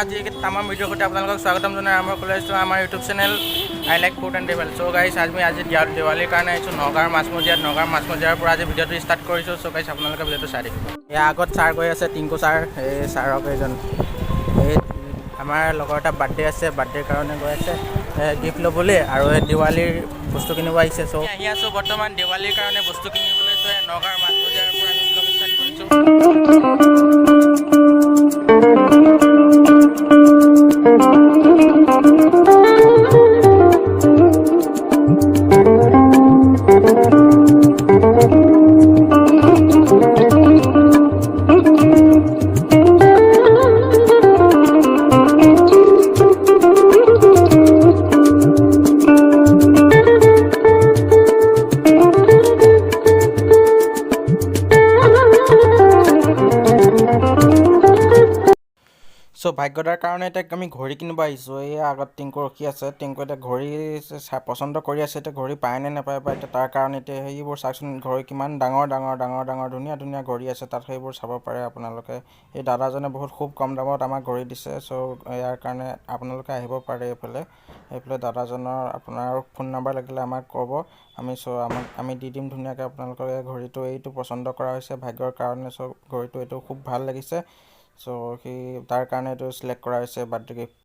আজি তামাম ভিডিঅ' সৈতে আপোনালোকক স্বাগতম জনাই আৰম্ভ কৰিছোঁ আমাৰ YouTube channel I like food and travel. So' guys আজি দেৱালীৰ কাৰণে আহিছোঁ নগাঁৱৰ মাছমজিয়াৰ পৰা আজি ভিডিঅ'টো ষ্টাৰ্ট কৰিছোঁ। চ' গাইছ আপোনালোকে ভিডিঅ'টো চাই থাকিব। ইয়াৰ আগত ছাৰ গৈ আছে টিংকু ছাৰ, এই ছাৰক এজন এই আমাৰ লগৰ এটা বাৰ্থডে আছে, বাৰ্থডেৰ কাৰণে গৈ আছে গিফ্ট ল'বলৈ আৰু এই দেৱালীৰ বস্তু কিনিব আহিছে। চ' আহি আছোঁ বৰ্তমান দেৱালীৰ কাৰণে বস্তু কিনিবলৈ। চ' নগাঁৱৰ মাছমজিয়াৰ পৰা আমি ব্লগ ষ্টাৰ্ট কৰিছোঁ। চ' ভাগ্যদাৰ কাৰণে এতিয়া আমি ঘড়ী কিনিব আহিছোঁ। এই আগত টিংকু ৰখি আছে, টিংকু এতিয়া ঘড়ী পচন্দ কৰি আছে, এতিয়া ঘড়ী পায় নে নাপায় বা এতিয়া তাৰ কাৰণে এতিয়া সেইবোৰ চাওকচোন, ঘড়ী কিমান ডাঙৰ ধুনীয়া ঘড়ী আছে তাত, সেইবোৰ চাব পাৰে আপোনালোকে। এই দাদাজনে বহুত খুব কম দামত আমাক ঘড়ী দিছে। চ' ইয়াৰ কাৰণে আপোনালোকে আহিব পাৰে এইফালে দাদাজনৰ আপোনাৰ ফোন নাম্বাৰ লাগিলে আমাক ক'ব, আমি দি দিম ধুনীয়াকৈ আপোনালোকৰ। ঘড়ীটো এইটো পচন্দ কৰা হৈছে ভাগ্যৰ কাৰণে। চ' ঘড়ীটো এইটো খুব ভাল লাগিছে। চ' তাৰ কাৰণে এইটো চিলেক্ট কৰা হৈছে বাৰ্থডে গিফ্ট।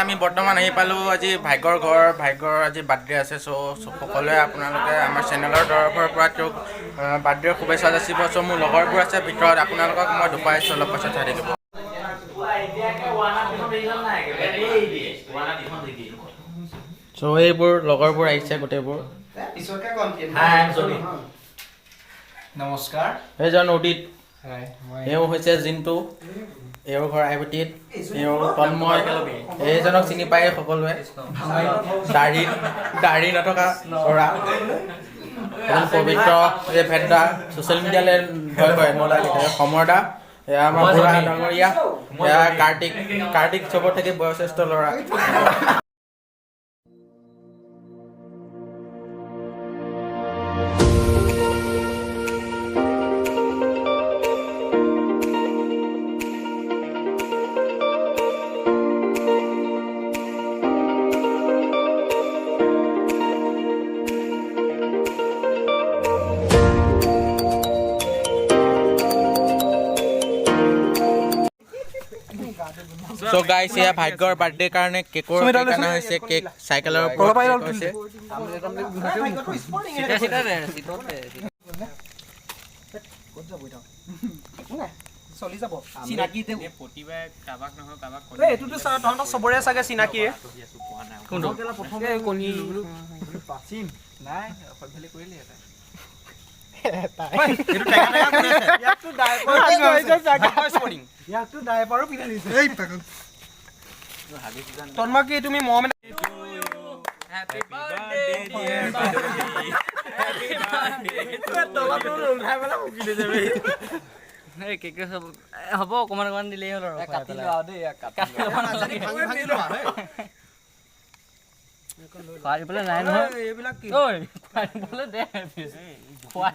আমি বৰ্তমান আহি পালোঁ আজি ভাগ্যৰ আজি বাৰ্থডে আছে। চ' সকলোৱে আপোনালোকে আমাৰ চেনেলৰ তৰফৰ পৰা তেওঁক বাৰ্থডেৰ শুভেচ্ছা যাচিব। চ' মোৰ লগৰবোৰ আছে ভিতৰত, আপোনালোকক মই দুপাইছোঁ, অলপ পাছত চাই থাকিব। চ' এইবোৰ লগৰবোৰ আহিছে গোটেইবোৰ। নমস্কাৰ। এইজন উদিত, এওঁ হৈছে জিন্তু, এওঁৰ ঘৰ আইভটিত, এওঁ তন্ময়, এইজনক চিনি পায় সকলোৱে, দাঢ়ি নথকা ল'ৰা, এজন পবিত্ৰ, এই ভেদা ছ'চিয়েল মিডিয়ালৈ ভয় নলাগে, সমৰদা, এয়া আমাৰ বুঢ়া ডাঙৰীয়া, এয়া কাৰ্তিক চবৰ থাকি বয়োজ্যেষ্ঠ ল'ৰা। চ' গাইছ, এয়া ভাগ্যৰ বাৰ্থডে কাৰণে কেকৰ কেক অনা হৈছে। কেক চাইকেলৰ ওপৰত হৈছে। চবৰে চাগে চিনাকিয়ে। তন্ময় কি তুমি মম হ'ব অকণমান দিলেই হ'ল আৰু পাৰিবলৈ নাই নহয় এইবিলাক পাৰিবলৈ দে খোৱা